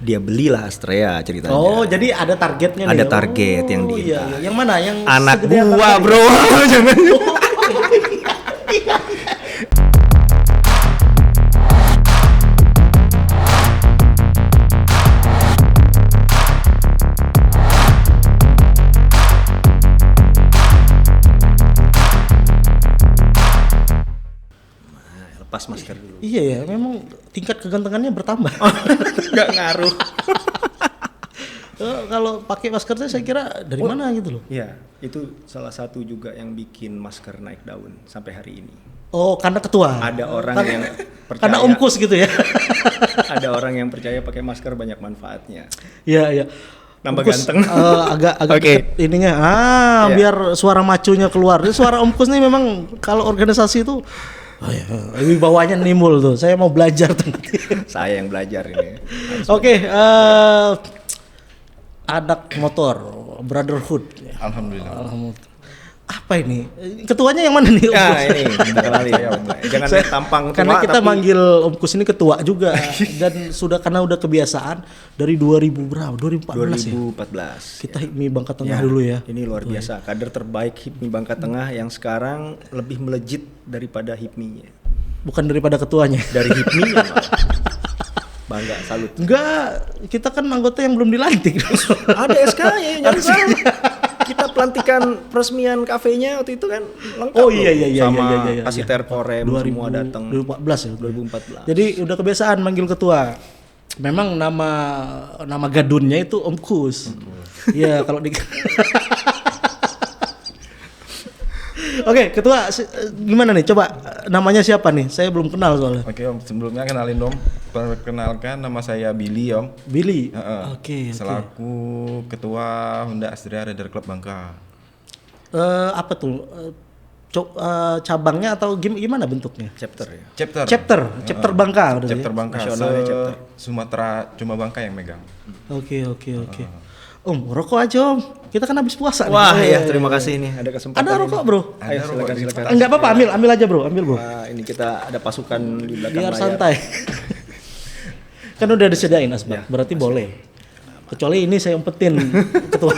Dia belilah Astrea ceritanya. Oh, jadi ada targetnya nih. Ada target yang iya, diincar. iya. Yang mana? Yang Anak segede apa gua, tadi? bro. Jangan. Lepas masker dulu. Iya ya, memang tingkat kegantengannya bertambah. Nggak ngaruh. Kalau pakai masker saya kira dari mana gitu loh. Iya, itu salah satu juga yang bikin masker naik daun sampai hari ini. Oh, karena ketua. Ada orang yang percaya. Karena umkus gitu ya. Ada orang yang percaya pakai masker banyak manfaatnya. Iya, iya. Nambah Umkus, ganteng. agak Oke. deket ininya. Iya. Biar suara macunya keluar. Jadi suara umkus nih memang kalau organisasi itu wibawanya nimbul tuh. Saya mau belajar tuh nanti. Saya yang belajar ini. Oke, anak motor, brotherhood. Alhamdulillah. Apa ini? Ketuanya yang mana nih? Ya Umkus? ini kita kenali ya. Jangan tampang tua, Karena kita tapi manggil Om Kus ini ketua juga dan karena udah kebiasaan dari 2000 berapa? 2014 ya. 2014. Kita HIPMI Bangka Tengah Ya, dulu ya. Ini luar biasa. Kader terbaik HIPMI Bangka Tengah yang sekarang lebih melejit daripada HIPMI-nya. Bukan daripada ketuanya. Dari HIPMI-nya malah. Bangga, salut. Enggak, kita kan anggota yang belum dilantik. Ada SK-nya yang kita pelantikan peresmian kafenya waktu itu kan lengkap. Oh iya sama iya. Kasiter Porem semua datang. 2014 ya. 2014. Jadi udah kebiasaan manggil ketua. Memang nama gadunnya itu Om Kus. Iya, kalau di Oke, ketua gimana nih? Coba namanya siapa nih? Saya belum kenal soalnya. Oke Om, sebelumnya kenalin Om. Perkenalkan nama saya Billy Om. Billy. Heeh. Oke. Selaku Ketua Honda Astrea Rider Club Bangka. Apa tuh? Cabangnya atau gimana bentuknya? Chapter ya. Chapter Bangka berarti. Chapter Bangka. Nasionalnya chapter. Sumatera cuma Bangka yang megang. Oke. Om, rokok aja Om. Kita kan habis puasa. Wah nih. ya, terima kasih nih ada kesempatan. Ada rokok bro? Ayo silakan. Enggak apa-apa, ambil aja bro, ambil bro. Nah, ini kita ada pasukan di belakang Biar layar. santai. Kan udah disediain asbak, berarti boleh. Kecuali ini saya umpetin ketua.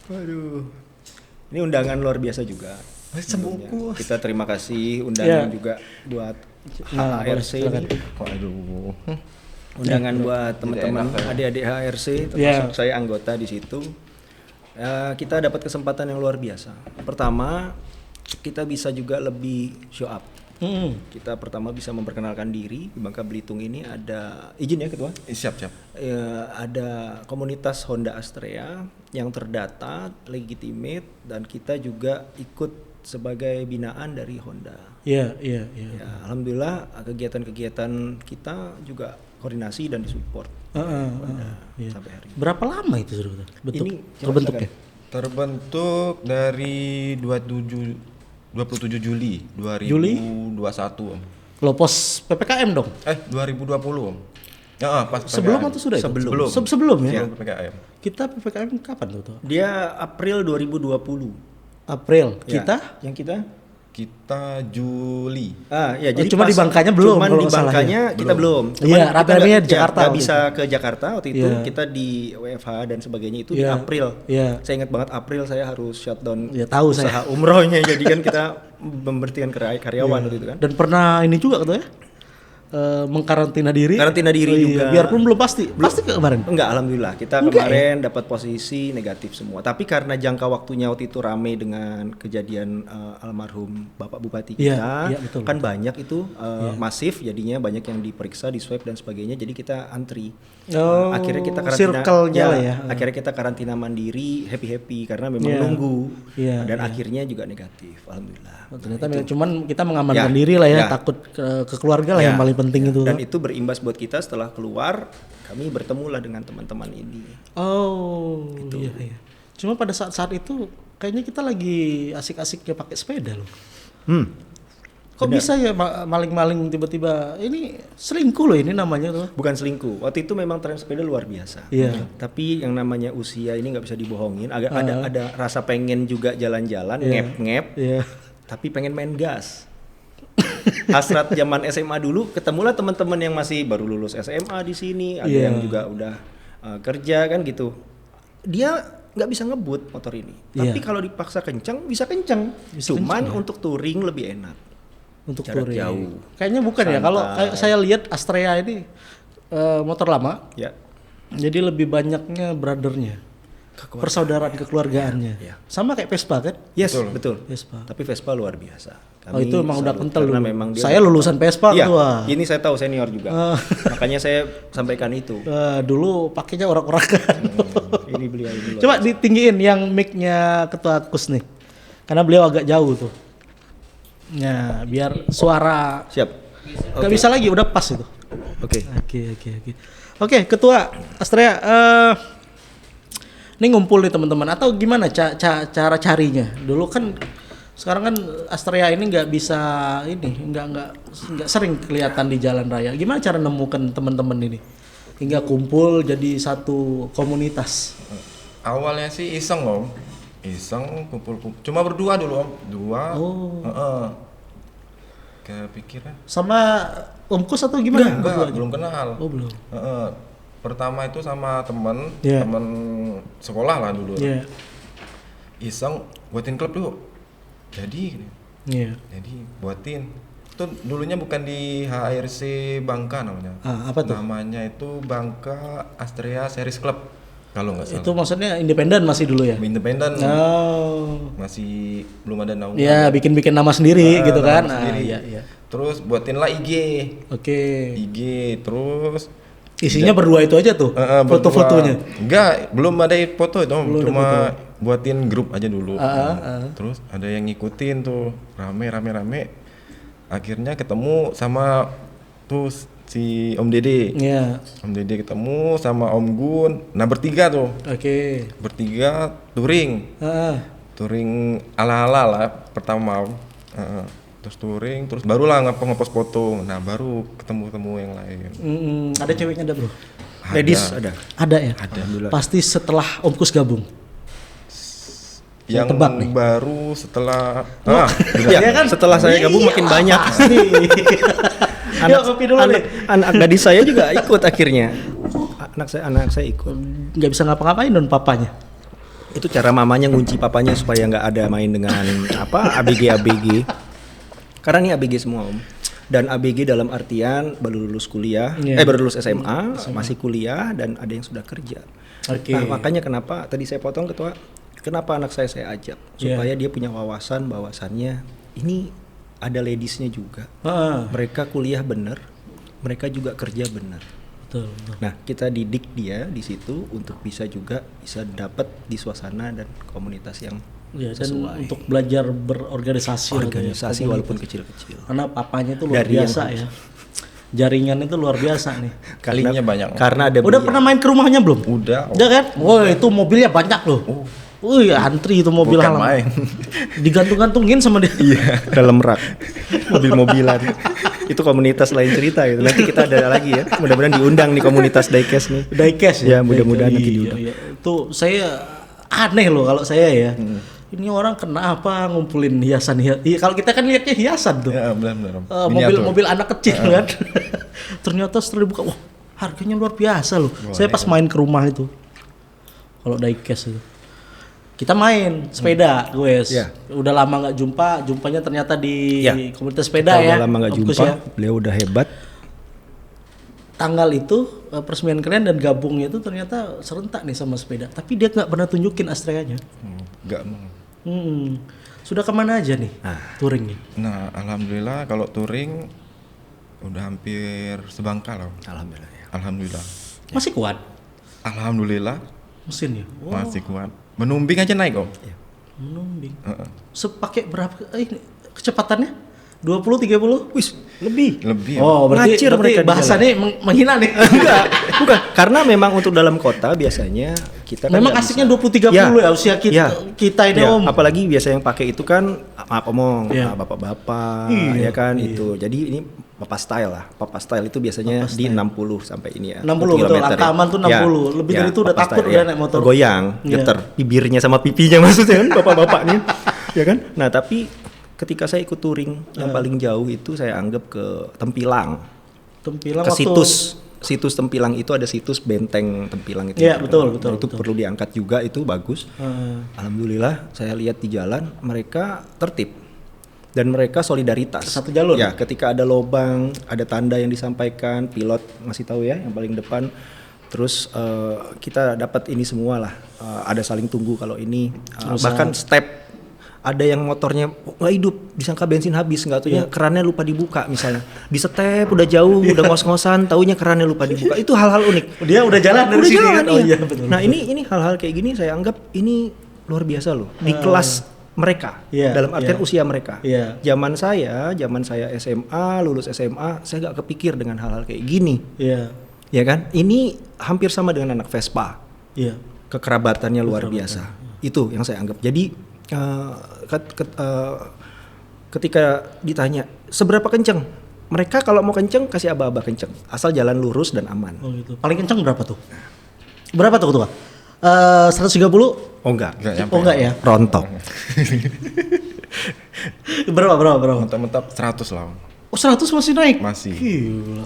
Waduh. Ini undangan luar biasa juga. Sebungkus. Kita terima kasih undangan Ya. juga buat Nah, boleh, HRC silakan. ini. Waduh. Undangan buat teman-teman adik-adik HRC, termasuk saya anggota di situ. Kita dapat kesempatan yang luar biasa. Pertama, kita bisa juga lebih show up. Kita pertama bisa memperkenalkan diri di Bangka Belitung ini ada izin ya ketua. Siap. Ada komunitas Honda Astrea yang terdata, legitimate, dan kita juga ikut sebagai binaan dari Honda. Iya. Ya, alhamdulillah kegiatan-kegiatan kita juga koordinasi dan disupport Honda iya. sampai hari ini. Berapa lama itu sudah Ini terbentuknya? Terbentuk dari 27 Juli 2021 Om. Lo pos PPKM dong? 2020 Om. Ya, pas Sebelum PPKM. atau sudah itu? Sebelum. Sebelum ya? Sebelum PPKM. Kita PPKM kapan tuh? Dia April 2020. April. Ya. Kita? Yang kita? Kita Juli. Ya jadi cuma di Bangkanya belum, Cuman kalau di nggak salah Bangkanya ya. kita belum. Iya, rame-ramenya di Jakarta Nggak waktu bisa ke Jakarta waktu itu. Iya. Kita di WFH dan sebagainya itu di Iya. April. Iya. Saya ingat banget April saya harus shutdown Ya, tahu usaha saya. umrohnya. Jadi kan kita memberhentikan karyawan waktu itu kan. Dan pernah ini juga katanya mengkarantina diri. Karantina diri juga. Biarpun belum pasti. Pasti ke kemarin. Enggak, alhamdulillah kita kemarin dapat posisi negatif semua. Tapi karena jangka waktunya waktu itu rame dengan kejadian almarhum Bapak Bupati Iya, kita, iya, betul, kan banyak itu masif, jadinya banyak yang diperiksa, di swab dan sebagainya. Jadi kita antri. Oh, Akhirnya kita karantina. circle-nya lah ya. Akhirnya kita karantina mandiri, happy karena memang Iya. nunggu. Iya, Dan iya. akhirnya juga negatif, alhamdulillah. Ternyata cuman kita mengamankan Ya, diri lah ya, ya. takut ke keluarga lah Ya, yang paling penting itu. Dan itu berimbas buat kita setelah keluar, kami bertemulah dengan teman-teman ini. Oh, iya. Cuma pada saat itu kayaknya kita lagi asik-asiknya pakai sepeda loh. Kok bisa ya maling-maling tiba-tiba ini selingkuh loh ini namanya tuh. Bukan selingkuh. Waktu itu memang tren sepeda luar biasa. Iya. Tapi yang namanya usia ini nggak bisa dibohongin. Agak ada rasa pengen juga jalan-jalan, Iya. ngep-ngep. Iya. Tapi pengen main gas. hasrat zaman SMA dulu, ketemulah teman-teman yang masih baru lulus SMA di sini, ada yang juga udah kerja kan gitu. Dia nggak bisa ngebut motor ini, tapi kalau dipaksa kencang bisa kencang. Cuman untuk touring lebih enak. Untuk jarak touring jauh. Kayaknya bukan ya, kalau saya lihat Astrea ini motor lama. Ya. Jadi lebih banyaknya brothernya, persaudaraan kekeluargaannya. Ya. Sama kayak Vespa kan? Yes, betul. Vespa. Tapi Vespa luar biasa. Itu emang udah kental dulu. Memang Saya lulusan Vespa tuh. Ini saya tahu senior juga. Makanya saya sampaikan itu. Dulu pakainya orak-orakan. Ini beliau dulu. Coba ditinggiin yang mic-nya Ketua Kus nih. Karena beliau agak jauh tuh. Nah, biar suara Siap. nggak bisa lagi, udah pas itu. Oke. Oke, Ketua Astrea, ini ngumpul nih teman-teman atau gimana cara carinya? Dulu kan, sekarang kan Astrea ini nggak bisa nggak sering kelihatan di jalan raya. Gimana cara nemukan teman-teman ini hingga kumpul jadi satu komunitas? Awalnya sih iseng Om. Iseng kumpul cuma berdua dulu Om. Kepikiran. Sama Om Kus atau gimana? Enggak, belum kenal. Oh, belum. Pertama itu sama temen sekolah lah dulu. Iseng buatin klub dulu. Jadi buatin. Itu dulunya bukan di HRC Bangka namanya. Apa tuh? Namanya itu Bangka Astrea Series Club. Kalau nggak salah. Itu maksudnya independen masih dulu ya? Independen. Oh. Masih belum ada naungan. Ya, bikin-bikin nama sendiri gitu kan. Iya. Terus buatinlah IG. Oke. IG terus isinya berdua itu aja tuh. Foto-fotonya. Enggak, belum ada foto itu, cuma buatin grup aja dulu. Terus ada yang ngikutin tuh, rame. Akhirnya ketemu sama tuh si Om Dede. Iya. Om Dede ketemu sama Om Gun. Nah, bertiga tuh. Oke. Bertiga touring. Touring ala-ala lah pertama. Terus touring, terus barulah ngepost foto. Nah, baru ketemu yang lain. Ada ceweknya ada, Bro? Ladies ada. Ada ya? Ada. Pasti setelah Om Kus gabung. Yang tebak nih. Baru setelah ya kan setelah saya gabung makin banyak. Anak gadis saya juga ikut akhirnya. Anak saya ikut. Nggak bisa ngapa-ngapain don papanya. Itu cara mamanya ngunci papanya supaya nggak ada main dengan ABG. Karena ini ABG semua Om. Dan ABG dalam artian baru lulus kuliah, baru lulus SMA, masih kuliah dan ada yang sudah kerja. Nah, makanya kenapa tadi saya potong Ketua, kenapa anak saya ajak supaya dia punya wawasan bahwasannya ini ada ladiesnya juga. Mereka kuliah bener, mereka juga kerja bener. Betul. Nah, kita didik dia di situ untuk bisa dapat di suasana dan komunitas yang sesuai. Dan untuk belajar berorganisasi. Organisasi walaupun kecil-kecil. Karena papanya itu luar biasa ya. Jaringan itu luar biasa nih. Kalinya banyak. Karena ada udah pernah main ke rumahnya belum? Udah kan? Woi, itu mobilnya banyak loh. Wih, antri itu mobil halaman. Digantung-gantungin sama dia. Iya, dalam rak. Mobil-mobilan. Itu komunitas lain cerita gitu. Nanti kita ada lagi ya. Mudah-mudahan diundang nih komunitas diecast nih. Diecast ya. Mudah-mudahan nanti diundang. Iya. Itu saya aneh loh kalau saya ya. Ini orang kenapa ngumpulin hiasan? Kalau kita kan lihatnya hiasan tuh. Ya, benar. Mobil anak kecil kan. Ternyata setelah dibuka, wah, harganya luar biasa loh. Saya pas main ke rumah itu. Kalau diecast itu. Kita main sepeda, guys. Udah lama nggak jumpanya ternyata di komunitas sepeda ya. Udah lama nggak jumpa, beliau udah hebat. Tanggal itu peresmian kalian dan gabungnya itu ternyata serentak nih sama sepeda. Tapi dia nggak pernah tunjukin Astrea-nya. Nggak mau. Sudah kemana aja nih touring nih? Nah, alhamdulillah kalau touring udah hampir sebangka loh. Alhamdulillah. Masih kuat? Alhamdulillah. Mesinnya? Masih kuat. Menumbing aja naik Om. Menumbing. Sepakai berapa ini kecepatannya? 20-30? Wis, lebih. Oh, berarti bahasanya menghina nih. Enggak, bukan. Karena memang untuk dalam kota biasanya kita kan memang asiknya 20-30 ya usia kita ini Om. Apalagi biasa yang pakai itu kan bapak-bapak ya kan itu. Jadi ini papa style lah. Papa style itu biasanya di 60 sampai ini ya. 60 betul, angka aman tuh 60. Lebih dari itu udah takut udah naik motor. Goyang, geter bibirnya sama pipinya maksudnya kan bapak-bapak nih. Ya kan? Nah, tapi ketika saya ikut touring yang paling jauh itu saya anggap ke Tempilang. Tempilang ke situs Tempilang itu ada situs benteng Tempilang itu. Iya, betul. Itu perlu diangkat juga, itu bagus. Alhamdulillah saya lihat di jalan mereka tertib dan mereka solidaritas. Satu jalur. Ya, ketika ada lobang, ada tanda yang disampaikan, pilot ngasih tahu ya yang paling depan. Terus kita dapat ini semua lah. Ada saling tunggu kalau ini. Bahkan step. Ada yang motornya nggak hidup, disangka bensin habis, nggak taunya kerannya lupa dibuka misalnya. Di step udah jauh, udah ngos-ngosan, taunya kerannya lupa dibuka. Itu hal-hal unik. Dia udah jalan dari sini kan? Oh iya betul. Nah ini hal-hal kayak gini saya anggap ini luar biasa loh. Di kelas mereka, dalam artian usia mereka. Zaman saya SMA, lulus SMA, saya nggak kepikir dengan hal-hal kayak gini. Ya kan? Ini hampir sama dengan anak Vespa. Kekerabatannya luar biasa. Itu yang saya anggap. Jadi ketika ditanya seberapa kenceng, mereka kalau mau kenceng kasih aba-aba kenceng, asal jalan lurus dan aman. Oh gitu. Paling kenceng berapa tuh? Berapa tuh ketua? 130? Oh enggak. Enggak ya? Rontok. Berapa? Mentok-mentok 100 lah. Oh 100 masih naik? Masih. Gila.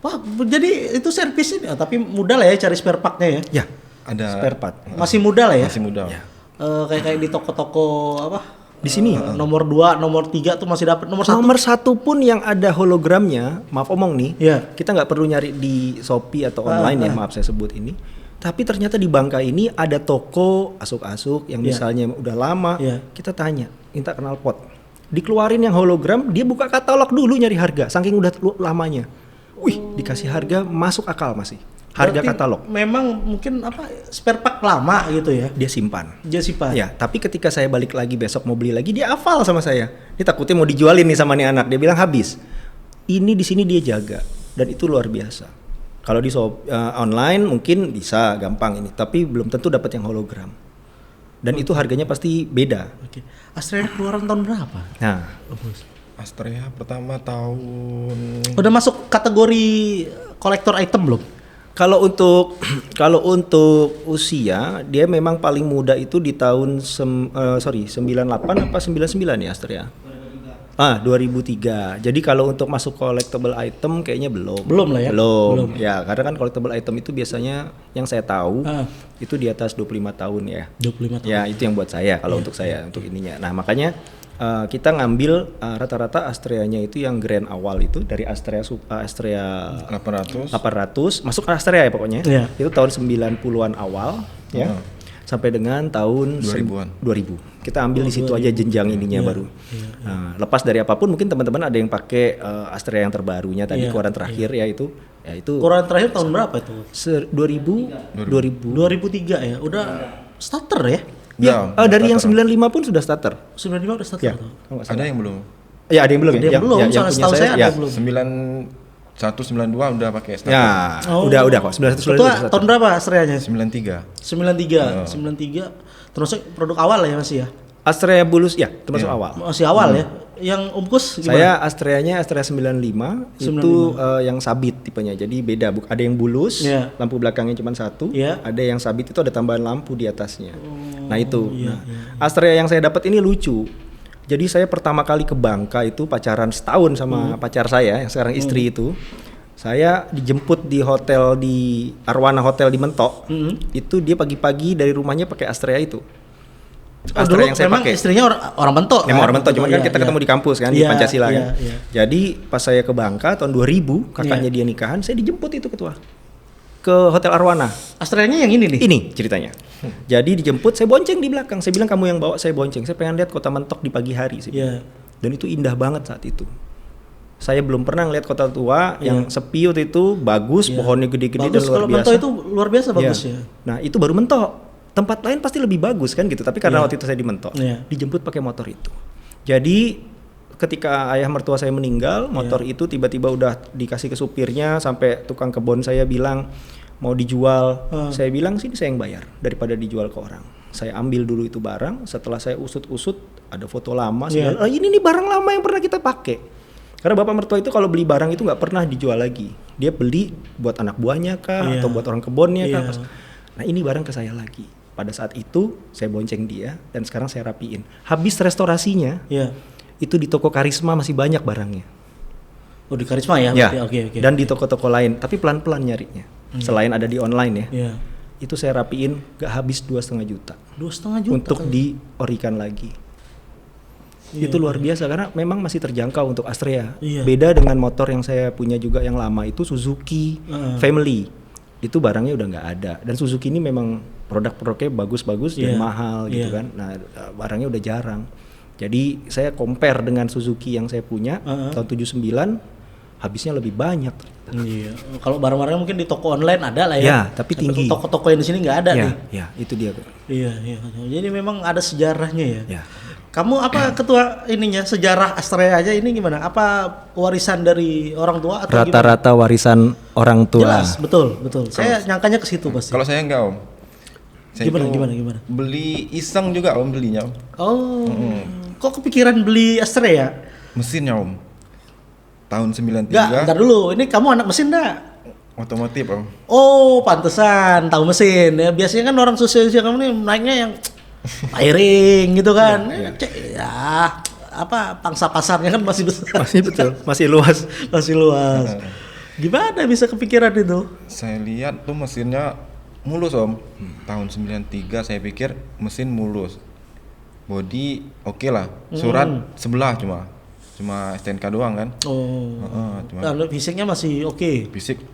Wah, jadi itu servisnya, tapi mudah lah ya cari spare part-nya ya? Ya, ada spare part. Masih mudah lah ya? Masih mudah. Ya. Kayak di toko-toko apa? Di sini nomor 2, nomor 3 tuh masih dapat. Nomor 1 pun yang ada hologramnya, maaf omong nih. Kita nggak perlu nyari di Shopee atau online ya, maaf saya sebut ini. Tapi ternyata di Bangka ini ada toko asuk-asuk yang misalnya udah lama, kita tanya, minta knalpot. Dikeluarin yang hologram, dia buka katalog dulu nyari harga, saking udah lamanya. Wih, dikasih harga masuk akal masih. Harga berarti katalog. Memang mungkin spare part lama gitu ya. Dia simpan. Ya, tapi ketika saya balik lagi besok mau beli lagi, dia hafal sama saya. Ini takutnya mau dijualin nih sama nih anak. Dia bilang habis. Ini di sini dia jaga dan itu luar biasa. Kalau di online mungkin bisa gampang ini, tapi belum tentu dapat yang hologram. Dan itu harganya pasti beda. Astrea keluaran tahun berapa? Nah, Astrea pertama tahun. Udah masuk kategori kolektor item belum? Kalau untuk usia dia memang paling muda itu di tahun 98 apa 99 ya Astrea? 2003. Jadi kalau untuk masuk collectible item kayaknya belum. Belum lah ya. Belum. Ya, karena kan collectible item itu biasanya yang saya tahu itu di atas 25 tahun ya. 25 tahun. Ya, itu yang buat saya kalau untuk saya untuk ininya. Nah, makanya kita ngambil rata-rata Astrea-nya itu yang grand awal itu dari Astrea 800 masuk Astrea ya pokoknya. Itu tahun 90-an awal ya. Sampai dengan tahun 2000-an. 2000. Kita ambil di situ aja jenjang ininya baru. Nah, lepas dari apapun mungkin teman-teman ada yang pakai Astrea yang terbarunya tadi keluaran terakhir ya itu. Keluaran terakhir tahun berapa itu? 2003 ya. Udah starter ya? Ya, dari yang 95 pun sudah starter. 95 udah starter. Ada yang belum? Ya, ada yang belum ya. Yang setahu saya ada belum. 9192 udah pakai starter. Ya, udah kok. 9192. Tahun berapa Astrea-nya? 93. 93. Termasuk produk awal ya masih ya? Astrea Bulus ya, termasuk awal. Masih awal ya. Yang Umkus gimana? Saya Astrea-nya Astrea 95 itu yang sabit tipenya. Jadi beda, ada yang bulus, lampu belakangnya cuma satu, ada yang sabit itu ada tambahan lampu di atasnya. Nah itu. Astrea yang saya dapat ini lucu. Jadi saya pertama kali ke Bangka itu pacaran setahun sama pacar saya yang sekarang istri itu. Saya dijemput di hotel di Arwana Hotel di Mentok. Itu dia pagi-pagi dari rumahnya pakai Astrea itu. Astrea yang saya pakai. Istrinya orang Mentok. Memang orang Mentok, cuma kan kita ketemu di kampus kan di Pancasila kan. Jadi pas saya ke Bangka tahun 2000, kakaknya dia nikahan, saya dijemput itu ketua ke Hotel Arwana. Astrea-nya yang ini nih. Ini ceritanya. Jadi dijemput, saya bonceng di belakang. Saya bilang kamu yang bawa, saya bonceng. Saya pengen lihat kota Mentok di pagi hari sih. Dan itu indah banget saat itu. Saya belum pernah ngeliat kota tua yang sepi waktu itu, bagus, pohonnya gede-gede dan luar biasa. Kalau Mentok itu luar biasa bagusnya. Nah itu baru Mentok. Tempat lain pasti lebih bagus kan gitu. Tapi karena waktu itu saya di Mentok, dijemput pakai motor itu. Jadi ketika ayah mertua saya meninggal, motor itu tiba-tiba udah dikasih ke supirnya, sampai tukang kebun saya bilang mau dijual. Saya bilang sini saya yang bayar daripada dijual ke orang. Saya ambil dulu itu barang. Setelah saya usut-usut, ada foto lama. Ini nih barang lama yang pernah kita pakai. Karena bapak mertua itu kalau beli barang itu nggak pernah dijual lagi. Dia beli buat anak buahnya kah, atau buat orang kebunnya kah. Nah ini barang ke saya lagi. Pada saat itu saya bonceng dia dan sekarang saya rapiin. Habis restorasinya, itu di toko Karisma masih banyak barangnya. Oh di Karisma ya? Ya. Oke. Dan di toko-toko lain, tapi pelan-pelan nyarinya. Selain ada di online ya. Iya. Itu saya rapiin gak habis 2,5 juta. 2,5 juta Untuk diorikan lagi. Itu luar biasa karena memang masih terjangkau untuk Astrea. Iya. Beda dengan motor yang saya punya juga yang lama itu Suzuki Family. Itu barangnya udah nggak ada. Dan Suzuki ini memang produk-produknya bagus-bagus dan mahal gitu kan. Nah barangnya udah jarang. Jadi saya compare dengan Suzuki yang saya punya tahun 79 habisnya lebih banyak. Iya. Kalau barang-barangnya mungkin di toko online ada lah ya. Ya, tapi tinggi. Toko-toko yang di sini nggak ada nih. Ya, itu dia. Iya. Jadi memang ada sejarahnya ya. Ya. Kamu apa ketua ininya sejarah Astrea aja ini gimana? Apa warisan dari orang tua atau Rata-rata warisan orang tua. Jelas, betul. Saya nyangkanya ke situ pasti. Kalau saya enggak, Om. Saya Gimana? Beli iseng juga, Om, belinya, Om. Oh. Kok kepikiran beli Astrea? Mesinnya, Om. Tahun 93. Enggak, bentar dulu. Ini kamu anak mesin enggak? Otomotif, Om. Oh, pantesan tahu mesin. Ya, biasanya kan orang sosial kamu nih naiknya yang wiring gitu kan. Pangsa pasarnya kan masih besar. Masih betul, masih luas. Masih luas. Gimana bisa kepikiran itu? Saya lihat tuh mesinnya mulus, Om. Tahun 93 saya pikir mesin mulus. Bodi oke lah. Surat sebelah cuma STNK doang kan. Nah, fisiknya masih oke. Fisik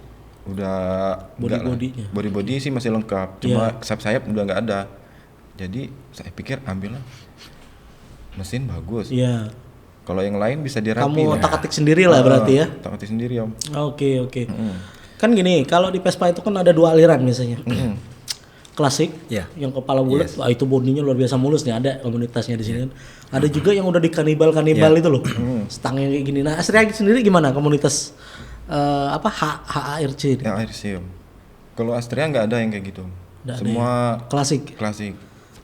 udah bodinya. Bodi sih masih lengkap. Cuma sayap-sayap udah nggak ada. Jadi saya pikir ambillah. Mesin bagus. Iya. Kalau yang lain bisa dirapi. Kamu otak-atik sendiri lah berarti ya. Otak-atik sendiri, Om. Oke. Kan gini, kalau di Vespa itu kan ada 2 aliran biasanya. Klasik, yang kepala bulat, itu bodinya luar biasa mulus nih, ada komunitasnya di sini kan. Ada juga yang udah di kanibal itu loh, stang yang kayak gini. Nah, Astrea sendiri gimana komunitas HARC? HARC, Om. Kalau Astrea nggak ada yang kayak gitu. Semua klasik.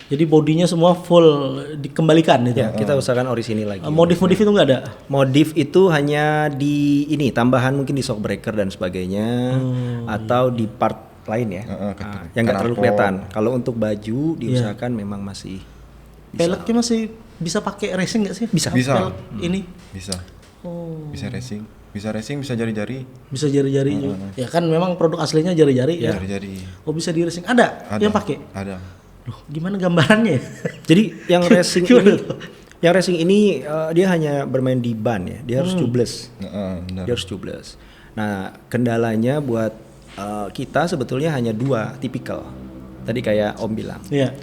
Jadi bodinya semua full dikembalikan itu. Ya, kita usahakan orisinil lagi. Modif-modif itu nggak ada? Modif itu hanya di ini tambahan mungkin di shock breaker dan sebagainya, atau di part lain ya, yang nggak terlalu kelihatan. Kalau untuk baju diusahakan memang masih bisa. Peleknya masih bisa pakai racing nggak sih? Bisa. Ini bisa. Bisa racing, bisa jari-jari. Bisa jari-jari juga. Ya kan memang produk aslinya jari-jari ya. Jari-jari. Oh bisa di racing? Ada yang pakai? Ada. Loh, gimana gambarannya? Jadi yang racing ini, dia hanya bermain di ban ya. Dia harus tubeless. Dia harus tubeless. Nah kendalanya buat kita sebetulnya hanya 2 tipikal. Tadi kayak Om bilang. Iya.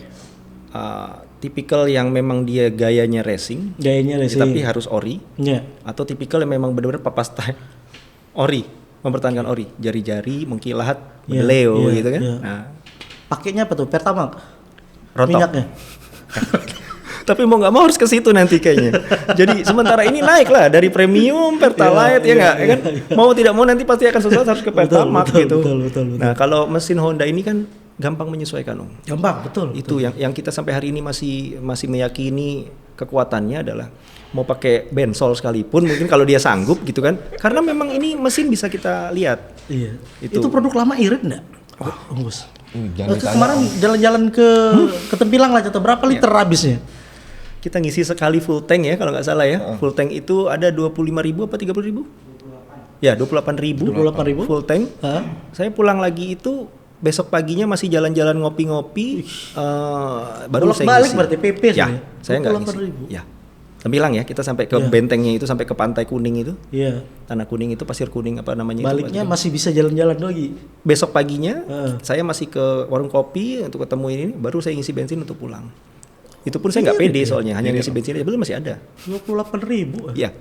Tipikal yang memang dia gayanya racing. Tapi harus ori. Iya. Atau tipikal yang memang benar-benar papas style ori, mempertahankan ori, jari-jari mengkilat, Leo gitu kan. Nah, pakainya apa tuh? Pertamax. Rontok. Minyaknya. Tapi mau nggak mau harus ke situ nanti kayaknya. Jadi sementara ini naik lah dari premium Pertalite kan. Mau tidak mau nanti pasti akan harus ke Pertamax gitu. Betul. Nah kalau mesin Honda ini kan gampang menyesuaikan, Om. Gampang, betul. Itu yang kita sampai hari ini masih meyakini kekuatannya adalah mau pakai bensol sekalipun mungkin kalau dia sanggup gitu kan. Karena memang ini mesin bisa kita lihat. Iya. Itu produk lama irit enggak? Bungkus. Kemarin jalan-jalan ke Tempilang lah, atau berapa liter habisnya? Kita ngisi sekali full tank ya kalau nggak salah ya. Full tank itu ada 25.000 apa 30.000? Ya 28.000 full tank. Saya pulang lagi itu besok paginya masih jalan-jalan ngopi-ngopi. Baru saya ngisi. Balik berarti PP ya, saya nggak ngisi. Ya. Tempilang ya, kita sampai ke bentengnya itu, sampai ke Pantai Kuning itu. Iya. Tanah Kuning itu, Pasir Kuning apa namanya. Baliknya itu, masih bisa jalan-jalan lagi. Besok paginya saya masih ke warung kopi untuk ketemu ini, baru saya ngisi bensin untuk pulang. Itu pun saya nggak pede soalnya, hanya ngisi bensin aja, belum masih ada. 28.000. Iya.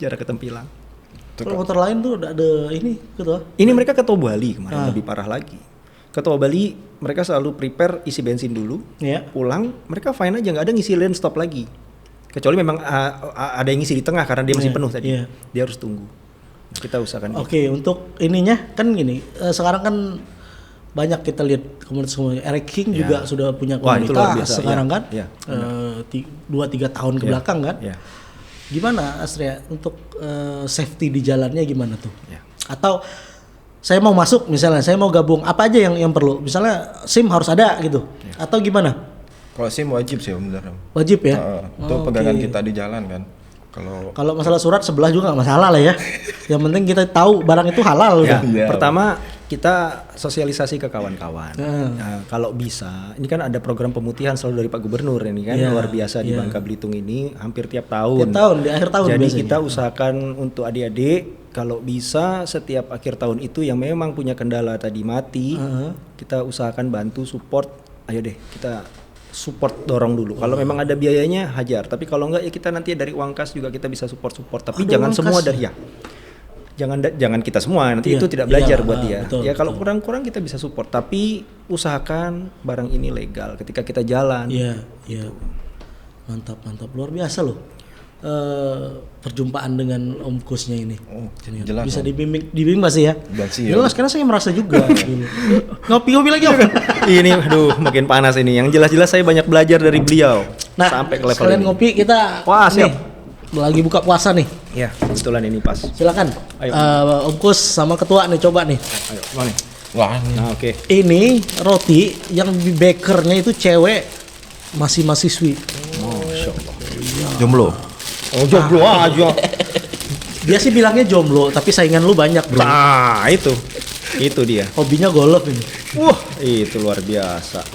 Jarak ke Tempilang. Kalau motor lain tuh udah ada ini gitu. Ini mereka ke Tobali kemarin, lebih parah lagi. Ke Tobali mereka selalu prepare isi bensin dulu. Pulang mereka fine aja, nggak ada ngisi lane stop lagi. Kecuali memang ada yang ngisi di tengah karena dia masih penuh tadi. Dia harus tunggu. Kita usahakan. Oke, untuk ininya kan gini, sekarang kan banyak kita lihat komunitas Eric King juga sudah punya komunitas sekarang kan. 2-3 tahun ke belakang kan. Gimana Astrea untuk safety di jalannya gimana tuh? Atau saya mau masuk misalnya, saya mau gabung, apa aja yang perlu? Misalnya SIM harus ada gitu. Atau gimana? Kalau SIM wajib sih benar. Wajib ya? Itu pegangan kita di jalan kan. Kalau masalah surat sebelah juga nggak masalah lah ya. Yang penting kita tahu barang itu halal Ya, udah. pertama kita sosialisasi ke kawan-kawan. Nah, kalau bisa, ini kan ada program pemutihan selalu dari Pak Gubernur ini kan luar biasa di Bangka Belitung ini hampir tiap tahun. Tiap tahun di akhir tahun Jadi biasanya. kita usahakan untuk adik-adik kalau bisa setiap akhir tahun itu yang memang punya kendala tadi mati, kita usahakan bantu support. Ayo deh kita support, dorong dulu. Kalau memang ada biayanya hajar, tapi kalau enggak ya kita nanti dari uang kas juga kita bisa support. Tapi Ada jangan uang semua kas dari ya. Jangan kita semua nanti Iya, itu tidak belajar iya, buat dia. betul, Ya kalau kurang-kurang kita bisa support, tapi usahakan barang ini legal ketika kita jalan. Iya. Mantap luar biasa loh. Perjumpaan dengan Om Kusnya ini. Jelas. Bisa dibimbing masih ya? Masih ya. Jelas karena saya merasa juga dulu. Ngopi lagi Om. Ini aduh makin panas ini. Yang jelas-jelas saya banyak belajar dari beliau sampai ke level sekalian ini. ngopi kita. Wah, siap. Nih, lagi buka puasa nih. Ya, kebetulan ini pas. Silakan. Ayo. Om Kus sama ketua nih coba nih. Ayo, mau nih. Wah, Nah, oke. Ini roti yang di bakernya itu cewek masih mahasiswi. Masya Allah. jomblo. Oh, jomblo aja. Dia sih bilangnya jomblo, tapi saingan lu banyak, Bro. Nah, itu dia. Hobinya golf ini. Wah, itu luar biasa.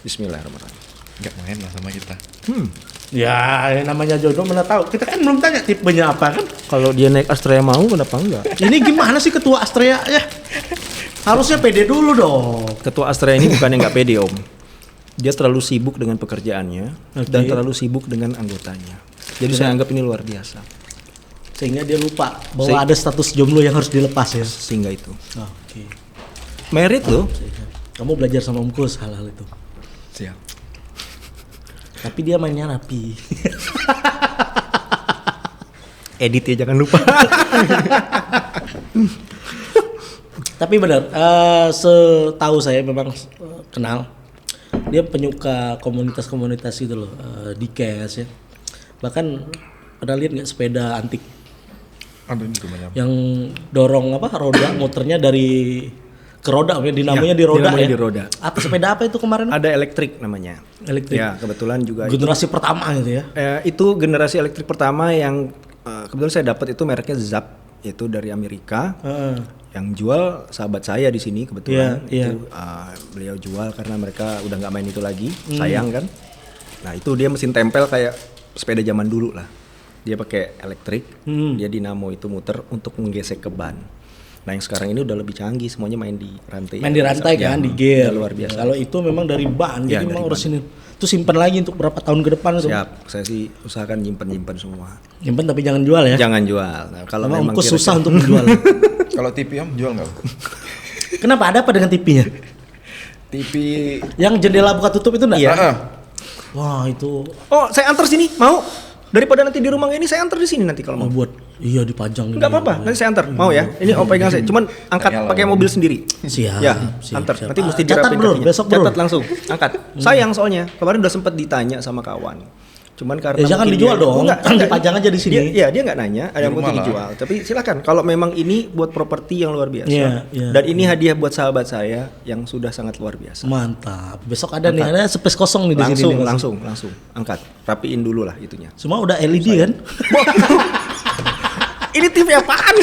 Bismillahirrahmanirrahim. Nggak main lah sama kita. Ya, namanya jodoh mana tahu. Kita kan belum tanya tipenya apa kan. Kalau dia naik Astrea mau, kenapa enggak? Ini gimana sih ketua Astrea ya? Harusnya pede dulu dong. Ketua Astrea ini bukannya nggak pede, Om. Dia terlalu sibuk dengan pekerjaannya dan terlalu sibuk dengan anggotanya. Jadi saya anggap ini luar biasa. Sehingga dia lupa bahwa ada status jomblo yang harus dilepas ya. Sehingga itu. Oke. Merit loh. Kamu belajar sama Om Kus hal-hal itu. Siap. Tapi dia mainnya rapi. Edit ya jangan lupa. Tapi benar, setahu saya memang kenal. Dia penyuka komunitas-komunitas itu loh, di Cash ya. Bahkan pernah lihat nggak sepeda antik Ada di rumahnya. yang dorong roda muternya dari ke roda, dinamanya di roda dinamanya ya. di roda. Apa sepeda apa itu kemarin? Ada elektrik namanya. Elektrik. Ya kebetulan juga. Generasi pertama gitu ya. Itu generasi elektrik pertama yang kebetulan saya dapat itu mereknya Zap, itu dari Amerika. Yang jual sahabat saya di sini kebetulan. Iya, Itu beliau jual karena mereka udah nggak main itu lagi, sayang kan. Nah itu dia mesin tempel kayak sepeda zaman dulu lah. Dia pakai elektrik, dia dinamo itu muter untuk menggesek ke ban. Nah yang sekarang ini udah lebih canggih, semuanya main di rantai. Main di rantai Ya, kan, di gear. udah luar biasa. Kalau itu memang dari ban, Ya, jadi dari memang harus ban. ini. Itu simpan lagi untuk berapa tahun ke depan itu. Siap, saya sih usahakan nyimpen semua. Simpan tapi jangan jual ya. Jangan jual. Nah, kalau Memang memang Om Kus susah untuk menjual. Kalau TV Om jual nggak? Kenapa ada apa dengan TV-nya? TV Yang jendela buka tutup itu enggak? Iya. Wah, itu Oh, saya antar sini, mau? Daripada nanti di rumah ini saya antar di sini nanti kalau mau. buat dipajang. Enggak apa-apa, nanti saya antar. Mau ya? Ini Om pegang saya. Cuman angkat pakai mobil sendiri. Siap. Ya, siap, antar. siap. Nanti mesti Catat, dirapin Bro, kakinya. besok, Bro. Catat langsung, angkat. Sayang soalnya, kemarin udah sempat ditanya sama kawan. Cuman karena Ya, jangan mungkin dijual dong. Enggak, Dipajang aja di sini. Dia nggak nanya, ada yang mungkin dijual. Tapi silakan. Kalau memang ini buat properti yang luar biasa. Iya. Dan ini hadiah buat sahabat saya yang sudah sangat luar biasa. Mantap. Besok ada nih, ada space kosong nih di sini. nih, Langsung angkat. Rapiin dulu lah itunya. Semua udah LED kan? Ini TV apaan?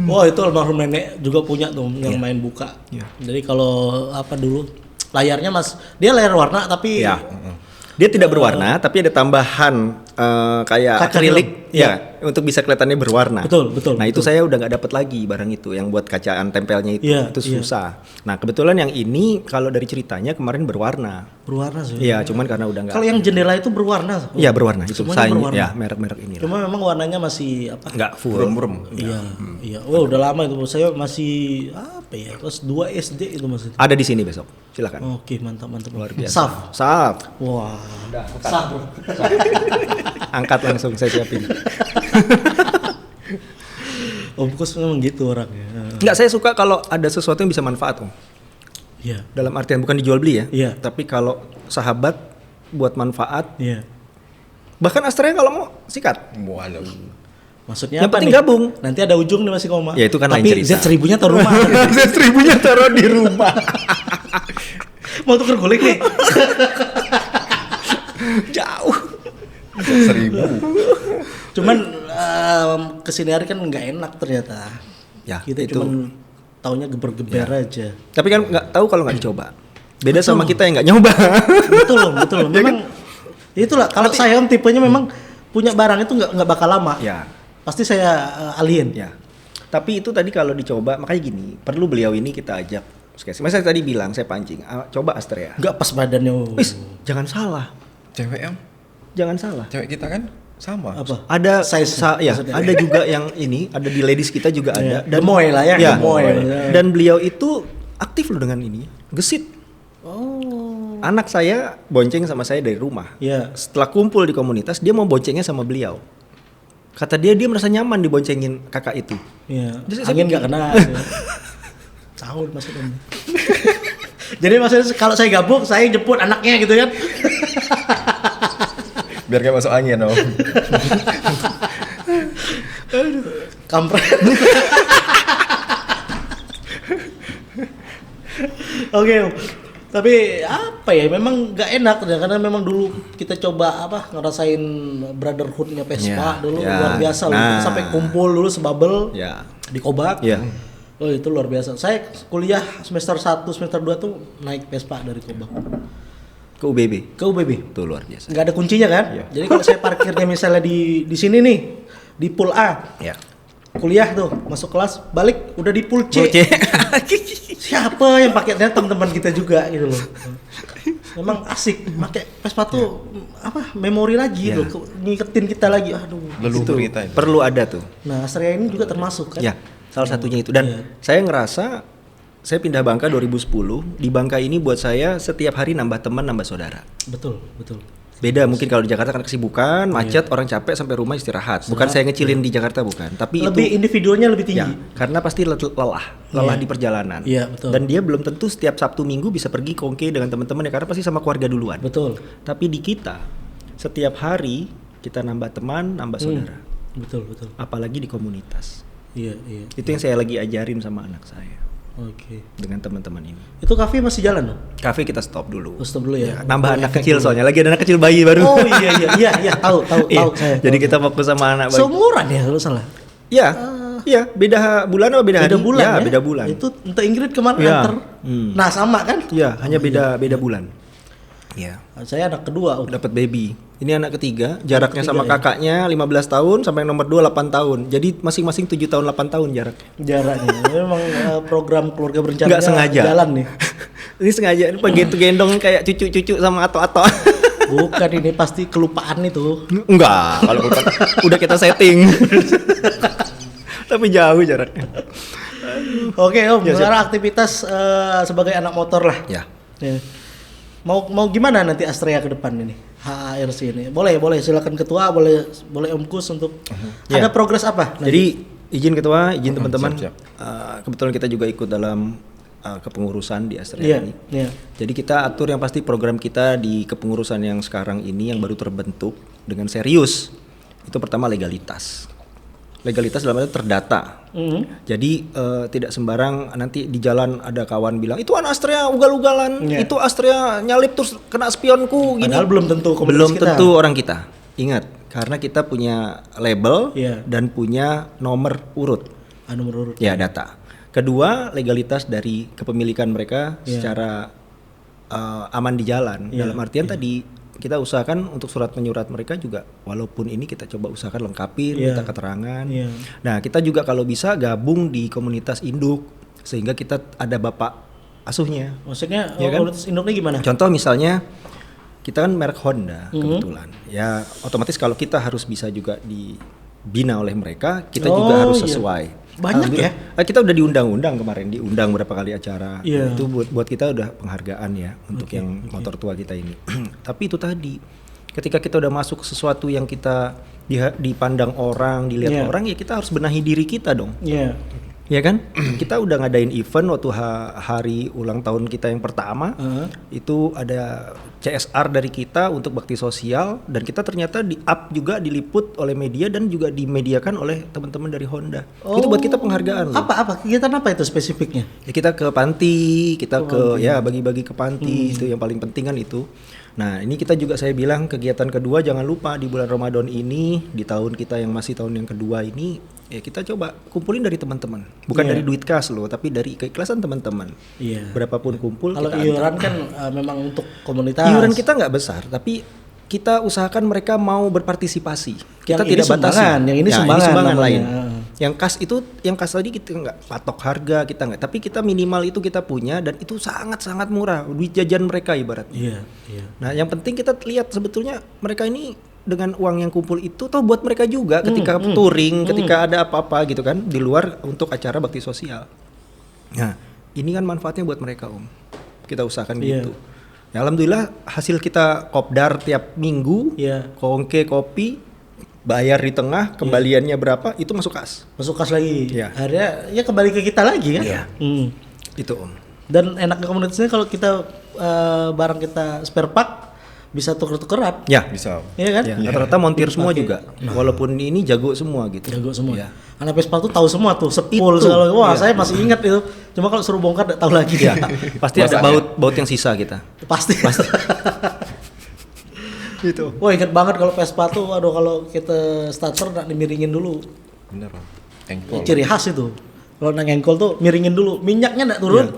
Wah, itu almarhum nenek juga punya tuh yang main buka. Iya. Jadi kalau dulu layarnya dia layar warna tapi Ya. Dia tidak berwarna, tapi ada tambahan kayak Kaca akrilik, film. ya, untuk bisa kelihatannya berwarna. Betul. Nah itu saya udah nggak dapat lagi barang itu, yang buat kacaan tempelnya itu, Iya, itu susah. Nah kebetulan yang ini kalau dari ceritanya kemarin berwarna. Berwarna sih. Iya, cuman karena udah nggak. Kalau yang jendela itu berwarna. Iya berwarna itu. Semuanya berwarna. Ya merek-merek ini. Cuma memang warnanya masih Nggak full. Buram-buram. Iya. Oh, udah lama itu. Saya masih kelas 2 SD itu masih. Ada di sini besok. Silakan. Oke, mantap. Luar biasa. Saf. Saf. Wah. Saf. Angkat langsung saya siapin. Om Kus memang gitu orangnya. Nggak, saya suka kalau ada sesuatu yang bisa manfaat, Om. Iya. Dalam artian bukan dijual beli ya. Iya. Tapi kalau sahabat buat manfaat, Iya. bahkan Astrea kalau mau sikat. Waduh. Maksudnya Yang apa penting nih? gabung. Nanti ada ujung nih masih koma. Ya, itu kan lain Tapi cerita. Z1000-nya taruh rumah. Z1000-nya taruh di rumah. Mau tuker guling nih. Jauh. 1.000. Cuman kesini hari kan nggak enak ternyata. Ya, Kita itu. cuman taunya geber-geber aja. Tapi kan nggak tahu kalau nggak dicoba. Beda sama kita yang nggak nyoba. Betul. Memang itulah kalau saya Om tipenya memang punya barang itu nggak bakal lama. Ya. Pasti saya alien. Ya. Tapi itu tadi kalau dicoba, makanya gini, perlu beliau ini kita ajak. Masa saya tadi bilang, saya pancing, coba Astrea. Nggak pas badannya. Wis, jangan salah. Cewek em, Jangan salah. cewek kita kan sama. Apa? Ada Size ya, maksudnya. ada juga yang ini, ada di ladies kita juga ada. Gemoy lah ya, Ya, gemoy. Dan beliau itu aktif loh dengan ini, gesit. Oh. Anak saya bonceng sama saya dari rumah. Ya. Setelah kumpul di komunitas, dia mau boncengnya sama beliau. Kata dia merasa nyaman diboncengin kakak itu. Iya. Jadi saya Angin nggak pikir- kena. Tahun maksudnya. Jadi maksudnya kalau saya gabung, saya jemput anaknya gitu kan. Biar gak masuk angin om. Kampret. Oke, Om. Tapi apa ya? Memang nggak enak ya, karena memang dulu kita coba ngerasain brotherhoodnya Vespa Ya, dulu ya. luar biasa loh. Nah. Kita sampai kumpul dulu sebabel Ya. di Kobak. Ya. Oh itu luar biasa. Saya kuliah semester 1, semester 2 tuh naik Vespa dari Kobak Ke UBB. ke UBB. Itu luar biasa. Nggak ada kuncinya kan? Iya. Jadi kalau saya parkirnya misalnya di sini nih, di pool A, Ya. kuliah tuh, masuk kelas, balik udah di pool C. Oke. Siapa yang pakai? Ternyata teman-teman kita juga gitu loh. Memang asik pakai Vespa tuh memori lagi Ya. gitu, ngiketin kita lagi. Aduh. Leluhur kita itu. Perlu ada tuh. Nah, Astrea ini juga termasuk kan? Ya, salah satunya itu. Dan Iya. saya ngerasa saya pindah Bangka 2010. Di Bangka ini buat saya setiap hari nambah teman, nambah saudara. Betul. Beda mungkin kalau di Jakarta kan kesibukan, macet, orang capek sampai rumah istirahat. Bukan saya ngecilin di Jakarta bukan, tapi Lebih itu individunya lebih tinggi. ya, karena pasti lelah di perjalanan. Iya, betul. Dan dia belum tentu setiap Sabtu Minggu bisa pergi kongke dengan teman-teman ya karena pasti sama keluarga duluan. Betul. Tapi di kita setiap hari kita nambah teman, nambah saudara. Betul. Apalagi di komunitas. Iya. Itu yang saya lagi ajarin sama anak saya Oke. dengan teman-teman ini. Itu kafe masih jalan dong? Kafe kita stop dulu. Oh, stop dulu ya. Nambah anak kecil soalnya lagi ada anak kecil bayi baru. Oh iya, tahu Iya, saya. jadi kita fokus sama anak bayi. seumuran ya kalau salah. Iya. Iya, beda bulan apa beda hari? Beda bulan ya. Beda bulan. Itu entah Ingrid kemarin Iya. antar. Nah, sama kan? Iya, hanya beda bulan. Iya. Saya anak kedua. Dapat baby. Ini anak ketiga, jaraknya sama ya. kakaknya 15 tahun sampai yang nomor 2 8 tahun. Jadi masing-masing 7 tahun 8 tahun jaraknya. Jaraknya. Memang program keluarga berencana Nggak sengaja. jalan nih. Ini sengaja ini gendong kayak cucu-cucu sama ato-ato. Bukan, ini pasti kelupaan itu. Enggak, kalau bukan udah kita setting. Tapi jauh jaraknya. Oke Om, Ya, siap. sekarang aktivitas sebagai anak motor lah. Ya. Ya. Mau gimana nanti Astrea ke depan ini? HARC ini. Boleh silakan ketua, boleh Om Kus untuk Ya. ada progres apa? nanti? Jadi izin ketua, izin teman-teman. siap. Kebetulan kita juga ikut dalam kepengurusan di Astrea Iya, ini. iya. Jadi kita atur yang pasti program kita di kepengurusan yang sekarang ini yang baru terbentuk dengan serius. Itu pertama legalitas. Legalitas dalam arti terdata. Jadi tidak sembarang nanti di jalan ada kawan bilang itu anak Astrea ugal-ugalan, Iya. itu Astrea nyalip terus kena spionku gini. Padahal belum tentu komunitas Belum kita. tentu orang kita. Ingat, karena kita punya label Iya. dan punya nomor urut. Nomor urut. Ya, data. Kedua, legalitas dari kepemilikan mereka secara aman di jalan. Iya, Dalam artian tadi kita usahakan untuk surat menyurat mereka juga walaupun ini kita coba usahakan lengkapin, Iya. minta keterangan. Iya. Nah, kita juga kalau bisa gabung di komunitas induk sehingga kita ada bapak asuhnya. Maksudnya Iya kan? komunitas induknya gimana? Contoh misalnya kita kan merek Honda kebetulan. Ya otomatis kalau kita harus bisa juga dibina oleh mereka, kita juga harus iya. sesuai. Banyak ya? Kita udah diundang-undang kemarin, diundang berapa kali acara. Iya. Itu buat kita udah penghargaan ya untuk yang motor tua kita ini. Tapi itu tadi, ketika kita udah masuk ke sesuatu yang kita dipandang orang, dilihat Iya. orang, ya kita harus benahi diri kita dong. Iya. Ya kan? Kita udah ngadain event waktu hari ulang tahun kita yang pertama. Itu ada CSR dari kita untuk bakti sosial dan kita ternyata di-up juga diliput oleh media dan juga dimediakan oleh teman-teman dari Honda. Itu buat kita penghargaan loh. Apa kegiatan apa itu spesifiknya? Ya kita ke panti, kita ke ya bagi-bagi ke panti itu yang paling penting kan itu. Nah, ini kita juga saya bilang kegiatan kedua jangan lupa di bulan Ramadan ini, di tahun kita yang masih tahun yang kedua ini, ya kita coba kumpulin dari teman-teman. Bukan dari duit kas loh, tapi dari keikhlasan teman-teman. Berapapun kumpul kalau kita iuran kan memang untuk komunitas. Iuran kita nggak besar, tapi kita usahakan mereka mau berpartisipasi. Kita yang tidak batasi. Yang ini sumbangan lain. Yang kas tadi kita nggak patok harga, kita nggak. Tapi kita minimal itu kita punya dan itu sangat-sangat murah. Duit jajan mereka ibaratnya. Nah, yang penting kita lihat sebetulnya mereka ini dengan uang yang kumpul itu toh buat mereka juga ketika touring, ketika ada apa-apa gitu kan di luar untuk acara bakti sosial. Nah, ini kan manfaatnya buat mereka Om. Kita usahakan gitu. Ya, alhamdulillah hasil kita kopdar tiap minggu, kongke kopi, bayar di tengah, kembaliannya berapa itu masuk kas. Masuk kas lagi. Akhirnya ya kembali ke kita lagi kan. Itu Om. Dan enaknya komunitasnya kalau kita barang kita spare part bisa tuker-tukeran. Ya, bisa. Iya kan? Rata-rata montir semua juga. Walaupun ini jago semua gitu. Jago semua. Anak Vespa tuh tahu semua tuh, sepul segala. Wah, saya masih ingat itu. Cuma kalau suruh bongkar enggak tahu lagi. Pasti ada baut yang sisa kita. Pasti. Gitu. Wah, ingat banget kalau Vespa tuh, aduh kalau kita starter nak dimiringin dulu. Bener, Bang. Engkol. Ciri khas itu. Kalau nang engkol tuh miringin dulu, minyaknya enggak turun.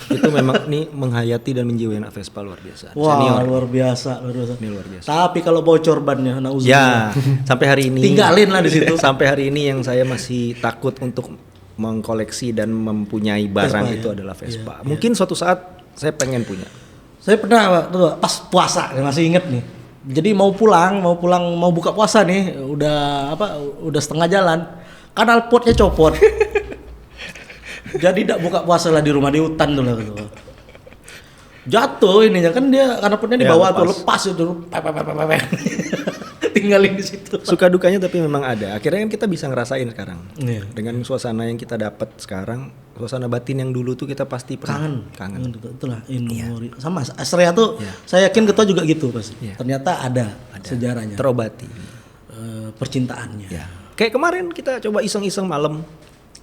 Itu memang nih menghayati dan menjiwai anak Vespa luar biasa. Wah, senior. luar biasa. Ini luar biasa. Tapi kalau bocor bannya, ya, sampai hari ini tinggalin lah di situ. Sampai hari ini yang saya masih takut untuk mengkoleksi dan mempunyai barang Vespa, itu adalah Vespa. Mungkin suatu saat saya pengen punya. Saya pernah pas puasa, masih inget nih. Jadi mau buka puasa nih, udah setengah jalan, knalpotnya copot. Jadi tidak buka puasa lah di rumah, di hutan tuh lah gitu. Jatuh ininya kan dia knalpotnya di bawah tuh, lepas itu, tinggalin di situ. Suka dukanya tapi memang ada. Akhirnya kan kita bisa ngerasain sekarang. Dengan suasana yang kita dapat sekarang, suasana batin yang dulu tuh kita pasti pernah kangen. Itulah sama Astrea tuh, saya yakin ketua juga gitu pasti. Ternyata ada sejarahnya. Terobati percintaannya. Kayak kemarin kita coba iseng-iseng malam.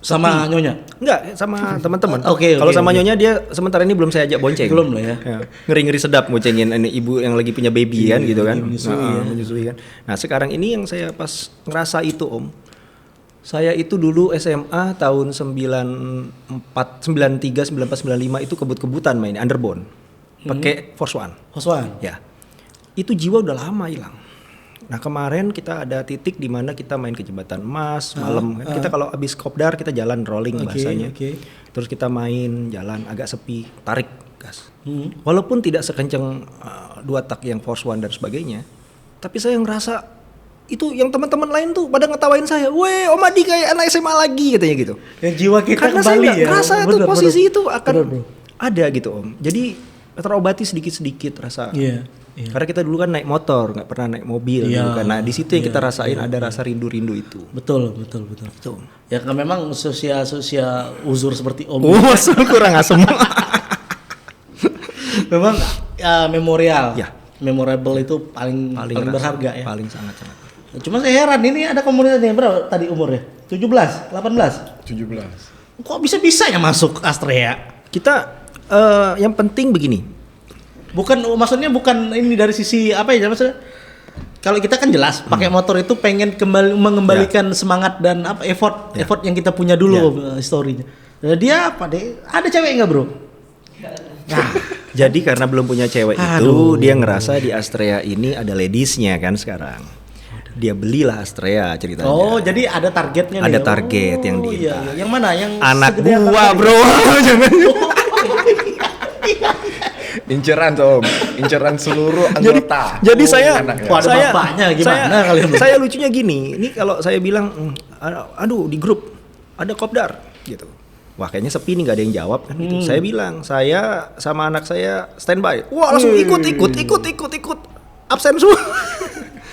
Sama Nyonya? Enggak, sama teman-teman. Kalau sama Nyonya dia sementara ini belum saya ajak bonceng. Belum lah ya. Ngeri-ngeri sedap boncengin ini ibu yang lagi punya baby kan gitu kan. Menyusui kan. Nah, sekarang ini yang saya pas ngerasa itu Om. Saya itu dulu SMA tahun 93, 94, 95 itu kebut-kebutan main underbone. Pakai Force One. Ya. Itu jiwa udah lama hilang. Nah, kemarin kita ada titik di mana kita main ke Jembatan Emas malam. Kita kalau habis kopdar kita jalan rolling bahasanya. Terus kita main jalan agak sepi, tarik gas. Walaupun tidak sekencang 2 tak yang Force One dan sebagainya, tapi saya ngerasa itu yang teman-teman lain tuh pada ngetawain saya. Weh, Om Adi kayak anak SMA lagi katanya gitu. Yang jiwa kita karena kembali saya ngerasa itu posisi itu akan ada gitu Om. Jadi terobati sedikit-sedikit rasa. Karena kita dulu kan naik motor, nggak pernah naik mobil gitu kan. Nah, di situ yang kita rasain ada rasa rindu-rindu itu. Betul. Itu. Ya kan memang usia uzur seperti Om. Kurang asem. Memang memorial. Memorable itu paling berharga ya. Paling sangat. Cuma saya heran ini ada komunitasnya berapa tadi umurnya? 17, 18? 17. Kok bisa ya masuk Astrea? Kita yang penting begini. Maksudnya bukan ini dari sisi apa ya maksudnya? Kalau kita kan jelas pakai motor itu pengen mengembalikan semangat dan effort yang kita punya dulu historinya. Nah, dia apa deh? Ada cewek enggak, Bro? Nah, jadi karena belum punya cewek itu, dia ngerasa di Astrea ini ada ladiesnya kan sekarang. Dia belilah Astrea ceritanya. Oh, jadi ada targetnya nih. Ada target yang di. Yang mana? Yang anak gua, Bro. Jangan. Inceran Om, inceran seluruh anggota. Jadi saya bapaknya gimana kalian? Saya lucunya gini, ini kalau saya bilang aduh di grup ada kopdar gitu. Wah, kayaknya sepi nih, gak ada yang jawab kan gitu. Saya bilang, saya sama anak saya standby. Wah, langsung ikut. Absen semua.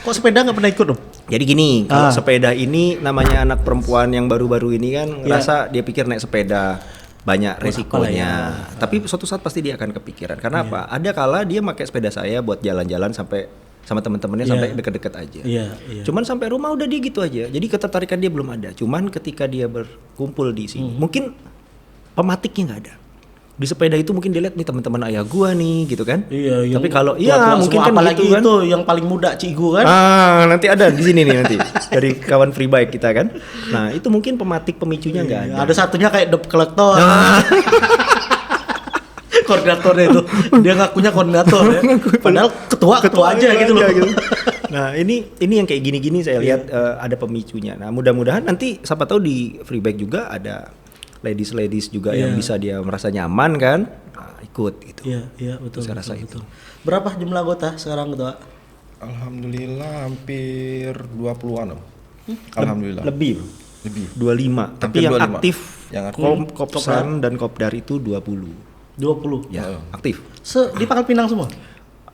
Kok sepeda gak pernah ikut dong? Jadi gini, kalau sepeda ini namanya anak perempuan yang baru-baru ini kan ngerasa dia pikir naik sepeda banyak resikonya. Tapi suatu saat pasti dia akan kepikiran. Karena apa? Ada kala dia pakai sepeda saya buat jalan-jalan sampai sama teman-temannya sampai deket-deket aja. Cuman sampai rumah udah dia gitu aja. Jadi ketertarikan dia belum ada. Cuman ketika dia berkumpul di sini, mungkin pematiknya nggak ada. Di sepeda itu mungkin dia lihat nih teman-teman ayah gua nih gitu kan. Iya, tapi kalau mungkin kan apalagi gitu kan. Itu yang paling muda Cigu kan. Nanti ada di sini nih nanti dari kawan free bike kita kan. Nah, itu mungkin pematik pemicunya enggak ada. Ada satunya kayak debt collector. Koordinatornya itu. Dia ngakunya koordinator ya. Padahal ketua aja gitu loh. Gitu. Nah, ini yang kayak gini-gini saya lihat ada pemicunya. Nah, mudah-mudahan nanti siapa tahu di free bike juga ada ladies juga yang bisa dia merasa nyaman kan, ikut gitu. Iya betul. Saya rasa betul. Berapa jumlah anggota sekarang ketua? Alhamdulillah hampir 20-an. Alhamdulillah. Lebih. 25. Tapi yang 25. Aktif Kopsan dan Kopdar itu 20. Ya, aktif. Di Pangkal Pinang semua?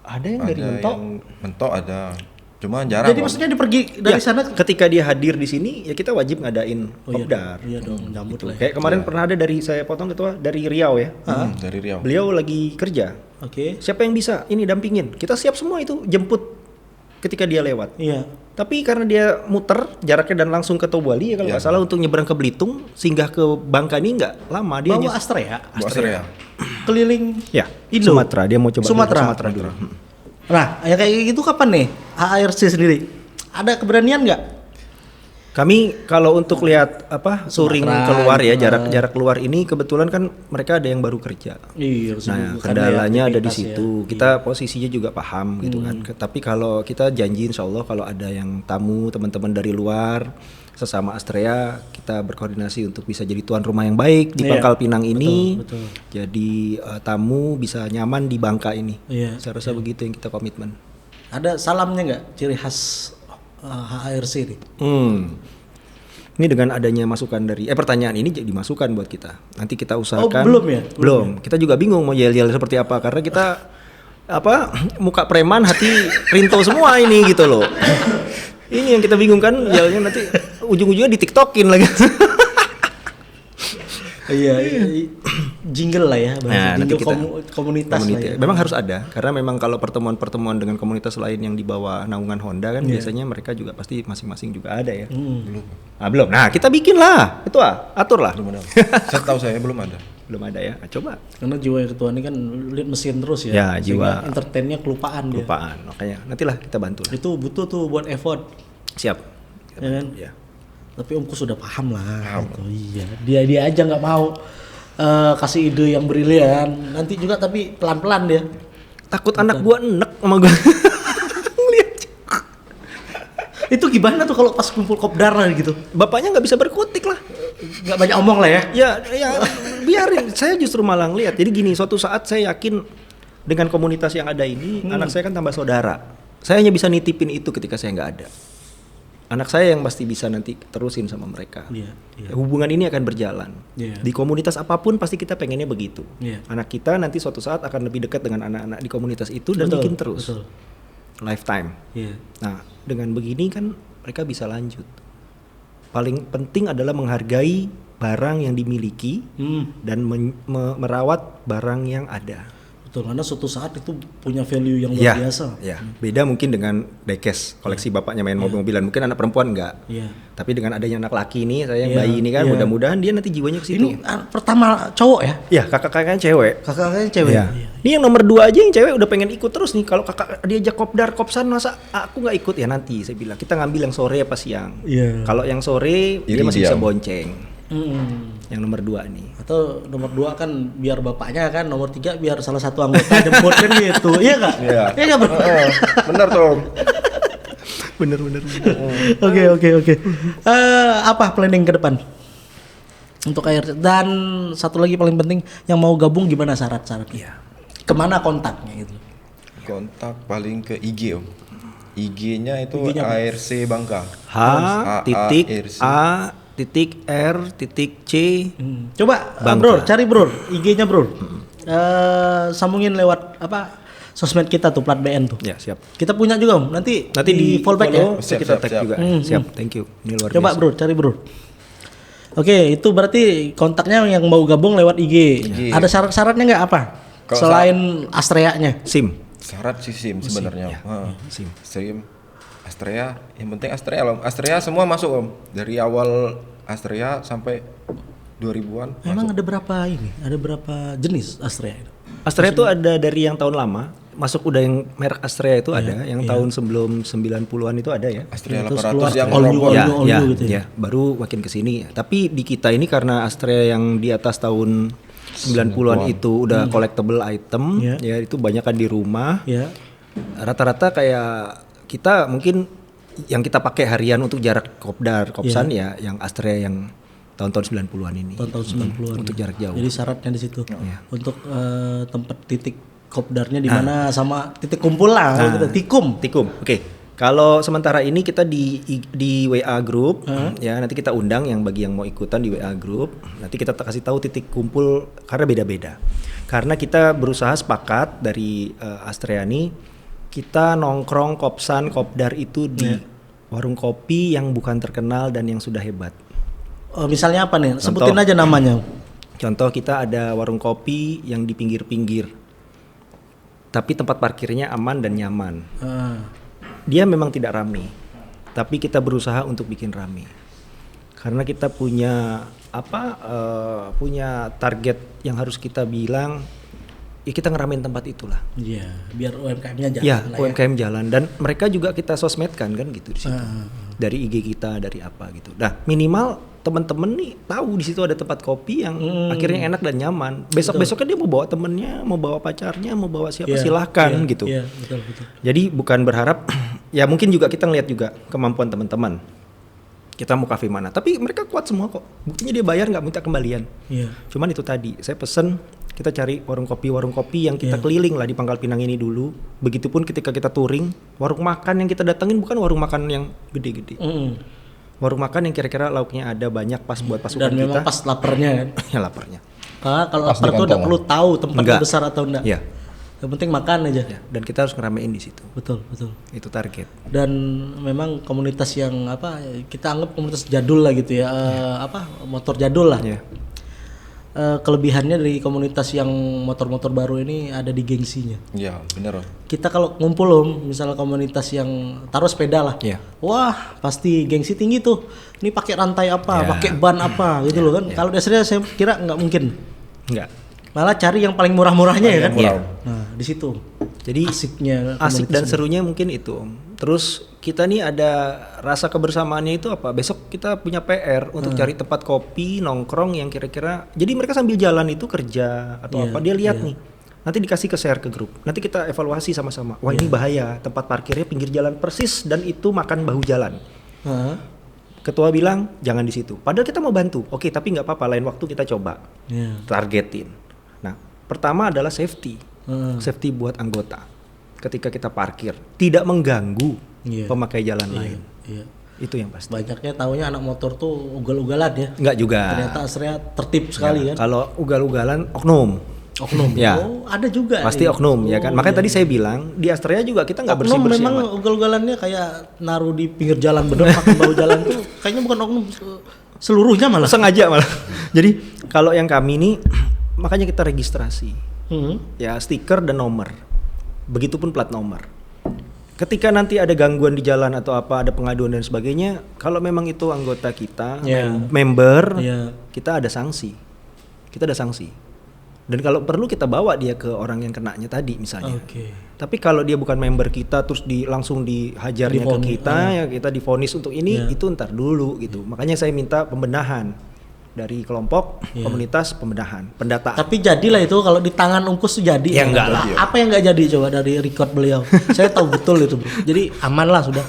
Ada yang dari Mentok. Mentok ada. Cuma jarang. Jadi maksudnya dia pergi dari sana ketika dia hadir di sini ya kita wajib ngadain Kopdar. Iya dong, nyambut gitu. Kayak kemarin pernah ada saya potong ketua dari Riau ya. Dari Riau. Beliau lagi kerja. Oke. Siapa yang bisa ini dampingin? Kita siap semua itu jemput ketika dia lewat. Iya. Tapi karena dia muter jaraknya dan langsung ke Tobuali ya kalau nggak salah untuk nyebrang ke Belitung singgah ke Bangka ini nggak lama dia. Bawa Astrea. Keliling Indo. Sumatera, dia mau coba Sumatera dulu. Nah, ya kayak gitu kapan nih HARC sendiri? Ada keberanian nggak? Kami kalau untuk lihat touring keluar ya, jarak keluar ini kebetulan kan mereka ada yang baru kerja. Iya, nah, kendalanya ada di situ. Kita posisinya juga paham gitu kan. Tapi kalau kita janji insya Allah kalau ada yang tamu teman-teman dari luar sesama Astrea kita berkoordinasi untuk bisa jadi tuan rumah yang baik di Pangkal Pinang ini. Betul. Jadi tamu bisa nyaman di Bangka ini. Iya, saya rasa begitu yang kita komitmen. Ada salamnya nggak ciri khas HARC ini? Ini dengan adanya masukan dari pertanyaan ini jadi masukan buat kita. Nanti kita usahakan. Belum ya? Belum. Kita juga bingung mau yel-yel seperti apa karena kita muka preman hati Rinto semua ini gitu loh. Ini yang kita bingung kan, yelnya nanti ujung-ujungnya di TikTokin lagi. Iya, jingle lah ya, jingle komunitas lah ya. Memang harus ada, karena memang kalau pertemuan-pertemuan dengan komunitas lain yang di bawah naungan Honda kan biasanya mereka juga pasti masing-masing juga ada ya. Belum. Nah, kita bikin lah, itu atur lah. Setahu saya belum ada. Belum ada ya, coba. Karena jiwa yang ketua ini kan lihat mesin terus ya. Ya, jiwa. Entertainnya kelupaan. Makanya nantilah kita bantu lah. Itu butuh tuh buat effort. Siap. Ya kan? Ya. Tapi Omku sudah paham lah. Gitu. Iya. Dia aja nggak mau kasih ide yang brilian. Nanti juga tapi pelan-pelan dia. Takut anak gua enek sama gua. Itu gimana tuh kalau pas kumpul kopdar gitu? Bapaknya nggak bisa berkutik lah. Nggak banyak omong lah ya. Ya biarin. Saya justru malah ngeliat. Jadi gini, suatu saat saya yakin dengan komunitas yang ada ini, anak saya kan tambah saudara. Saya hanya bisa nitipin itu ketika saya nggak ada. Anak saya yang pasti bisa nanti terusin sama mereka. Hubungan ini akan berjalan. Di komunitas apapun pasti kita pengennya begitu. Anak kita nanti suatu saat akan lebih dekat dengan anak-anak di komunitas itu dan bikin terus. Lifetime. Nah, dengan begini kan mereka bisa lanjut. Paling penting adalah menghargai barang yang dimiliki dan merawat barang yang ada. Betul, karena suatu saat itu punya value yang luar biasa. Ya, beda mungkin dengan diecast koleksi bapaknya main mobil-mobilan. Mungkin anak perempuan enggak. Tapi dengan adanya anak laki ini, saya yang bayi ini kan, mudah-mudahan dia nanti jiwanya ke situ. Ini pertama cowok ya? Iya, kakak-kakaknya cewek. Kakak-kakaknya cewek. Ini yang nomor 2 aja yang cewek udah pengen ikut terus nih. Kalau kakak diajak kopdar, kopsan masa aku nggak ikut ya nanti. Saya bilang kita ngambil yang sore apa siang. Kalau yang sore dia masih bisa bonceng. Yang nomor 2 nih. Atau nomor 2 kan biar bapaknya kan, nomor 3 biar salah satu anggota jemput kan gitu. Iya enggak? Iya enggak benar? Benar tuh. Bener. Oke. Apa planning ke depan? Untuk HARC. Dan satu lagi paling penting, yang mau gabung gimana syarat-syaratnya? Kemana kontaknya itu? Kontak paling ke IG Om. IG-nya itu HARC Bangka. H.A.R.C. Coba bro, cari bro, IG-nya bro. Sambungin lewat sosmed kita tuh, plat BN tuh. Ya, siap. Kita punya juga Om. Nanti di fallback ya. Kita tag juga. Siap, thank you. Ini luar biasa. Coba bro, cari bro. Oke, itu berarti kontaknya yang mau gabung lewat IG. Ada syarat-syaratnya nggak apa? Selain Astrea-nya. SIM. Syarat sih SIM sebenarnya. SIM. Astrea, yang penting Astrea Om. Astrea semua masuk Om. Dari awal Astrea sampai 2000-an. Memang ada berapa ini? Ada berapa jenis Astrea itu? Astrea itu ada dari yang tahun lama, masuk udah yang merek Astrea itu ada, yang tahun sebelum 90-an itu ada ya. Astrea Terus 800 keluar yang all new, robot. all Ya, new, all ya, new gitu ya. ya, baru makin kesini. Tapi di kita ini karena Astrea yang di atas tahun 90-an itu udah collectible item, Ya. ya itu banyak kan di rumah. Ya. Rata-rata kayak kita mungkin yang kita pakai harian untuk jarak kopdar, kopsan ya yang Astrea yang tahun-tahun 90-an ini. Tahun 90-an. Untuk jarak jauh. Jadi syaratnya di situ. Iya. Untuk tempat titik kopdarnya di mana sama titik kumpul lah gitu. Tikum. Tikum. Oke. Kalau sementara ini kita di WA group ya, nanti kita undang yang bagi yang mau ikutan di WA group. Nanti kita kasih tahu titik kumpul karena beda-beda. Karena kita berusaha sepakat dari Astrea ini kita nongkrong kopsan kopdar itu di warung kopi yang bukan terkenal dan yang sudah hebat. Oh, misalnya apa nih? Sebutin aja namanya. Contoh kita ada warung kopi yang di pinggir-pinggir. Tapi tempat parkirnya aman dan nyaman. Dia memang tidak rame, tapi kita berusaha untuk bikin rame. Karena kita punya punya target yang harus kita bilang, ya kita ngeramein tempat itulah. Iya, biar UMKM-nya jalan. Ya, lah UMKM jalan dan mereka juga kita sosmedkan kan gitu di situ. Dari IG kita, dari apa gitu. Nah, minimal teman-teman nih tahu di situ ada tempat kopi yang akhirnya enak dan nyaman. Besok-besoknya dia mau bawa temennya, mau bawa pacarnya, mau bawa siapa silahkan gitu. Iya, betul. Jadi bukan berharap ya mungkin juga kita ngelihat juga kemampuan teman-teman. Kita mau kafe mana, tapi mereka kuat semua kok. Buktinya dia bayar nggak minta kembalian. Iya. Cuman itu tadi, saya pesen kita cari warung kopi yang kita keliling lah di Pangkal Pinang ini dulu. Begitupun ketika kita touring, warung makan yang kita datengin bukan warung makan yang gede-gede. Warung makan yang kira-kira lauknya ada banyak pas buat pasukan Dan kita. memang pas laparnya kan. Ya laparnya. Karena kalau Pas lapar di tuh udah kantong. perlu tahu tempatnya Enggak. besar atau enggak. Iya. Yang penting makan aja. Ya, dan kita harus ngeramein di situ. Betul. Itu target. Dan memang komunitas yang kita anggap komunitas jadul lah gitu ya. Motor jadul lah. Ya. Kelebihannya dari komunitas yang motor-motor baru ini ada di gengsinya. Iya, bener. Kita kalau ngumpul misalnya komunitas yang taruh sepeda lah, Iya. wah pasti gengsi tinggi tuh. Ini pakai rantai apa, pakai ban apa gitu loh kan. Kalau dasarnya saya kira nggak mungkin. Enggak. Malah cari yang paling murah-murahnya ya kan. Murah. Nah di situ. Jadi Asiknya asik dan komunitas serunya mungkin itu Om. Terus kita nih ada rasa kebersamaannya itu apa? Besok kita punya PR untuk cari tempat kopi, nongkrong yang kira-kira. Jadi mereka sambil jalan itu kerja atau apa dia lihat nih. Nanti dikasih ke share ke grup. Nanti kita evaluasi sama-sama. Wah ini bahaya, tempat parkirnya pinggir jalan persis dan itu makan bahu jalan. Heeh. Ketua bilang jangan di situ. Padahal kita mau bantu. Oke, tapi nggak apa-apa. Lain waktu kita coba Iya. targetin. Nah, pertama adalah safety. Heeh. Safety buat anggota. Ketika kita parkir, tidak mengganggu Iya. pemakai jalan lain. Iya. Itu yang pasti. Banyaknya taunya anak motor tuh ugal-ugalan ya. Enggak juga. Ternyata aslinya tertib sekali kan. Kalau ugal-ugalan oknum. Oknum. Ya. Oh, ada juga. Pasti ya? oknum ya kan. Makanya tadi saya bilang di Astrea juga kita nggak Oknum bersih-bersih memang amat. ugal-ugalannya kayak naruh di pinggir jalan bener pakai bawah jalan tuh kayaknya bukan oknum seluruhnya malah. Sengaja malah. Jadi kalau yang kami ini makanya kita registrasi. Ya stiker dan nomor. Begitupun plat nomor. Ketika nanti ada gangguan di jalan atau apa, ada pengaduan dan sebagainya, kalau memang itu anggota kita, member, kita ada sanksi. Kita ada sanksi. Dan kalau perlu kita bawa dia ke orang yang kenanya tadi misalnya. Tapi kalau dia bukan member kita terus langsung dihajarnya ke kita, ya kita divonis untuk ini, itu ntar dulu gitu. Makanya saya minta pembenahan dari kelompok komunitas, pembenahan, pendataan. Tapi jadilah itu kalau di tangan Ungkus tuh jadi. Ya enggak lah. Apa yang enggak jadi coba dari record beliau? Saya tahu betul itu, Bro. Jadi aman lah sudah.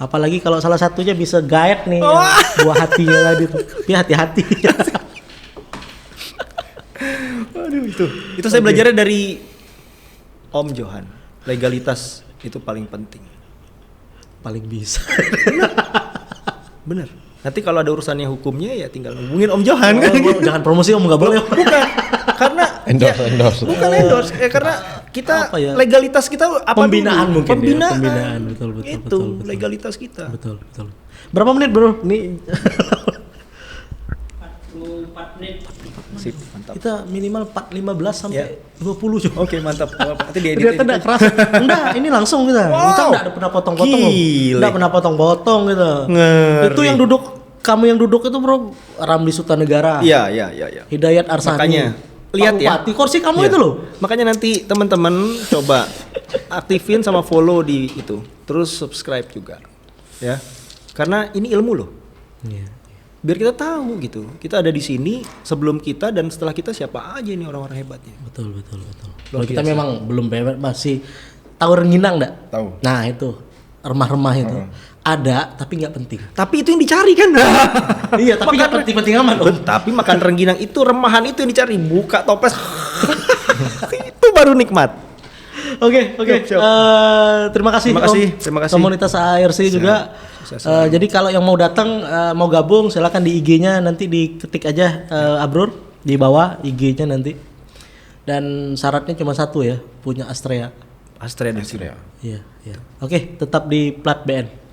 Apalagi kalau salah satunya bisa guide nih yang buah hatinya tadi tuh. Tapi hati-hati. Aduh itu saya belajarnya dari Om Johan. Legalitas itu paling penting. Paling bisa. Bener. Nanti kalau ada urusannya hukumnya ya tinggal hubungin Om Johan kan. Jangan promosi Om, nggak boleh. Bukan. Karena Endorse. bukan endorse. Karena kita Apa ya? legalitas kita apa Pembinaan dulu? mungkin ya, Pembinaan. pembinaan, betul. Itu legalitas kita. Betul. Berapa menit, Bro? Ini 44 menit. Sip, mantap. kita minimal 4:15 sampai 20 coba. Oke, mantap. Nanti diedit. Ternyata enggak keras. Enggak, ini langsung kita. Wow. Kita enggak ada pernah potong-potong. Gile. Enggak pernah potong-potong gitu. Ngeri. Itu yang duduk kamu yang duduk itu bro, Ramli Sutanegara. Iya. Hidayat Arsani. Makanya lihat ya. Bupati, kursi kamu Iya. itu loh. Makanya nanti teman-teman coba aktifin sama follow di itu. Terus subscribe juga. Ya. Karena ini ilmu loh. Iya. Biar kita tahu gitu. Kita ada di sini sebelum kita dan setelah kita siapa aja ini orang-orang hebatnya. Betul. Kalau kita memang belum masih tahu rengginang enggak? Tahu. Nah, itu remah-remah itu. Ada tapi nggak penting. Tapi itu yang dicari kan. Iya, tapi nggak penting-penting amat. Tapi makan rengginang itu, remahan itu yang dicari. Buka toples. Itu baru nikmat. Oke. Terima kasih. Terima kasih. Komunitas ARC juga. Jadi kalau yang mau datang, mau gabung, silakan di IG-nya nanti diketik aja Abrur di bawah IG-nya nanti. Dan syaratnya cuma satu ya, punya Astrea. Astrea. Iya. Oke, tetap di Plat BN.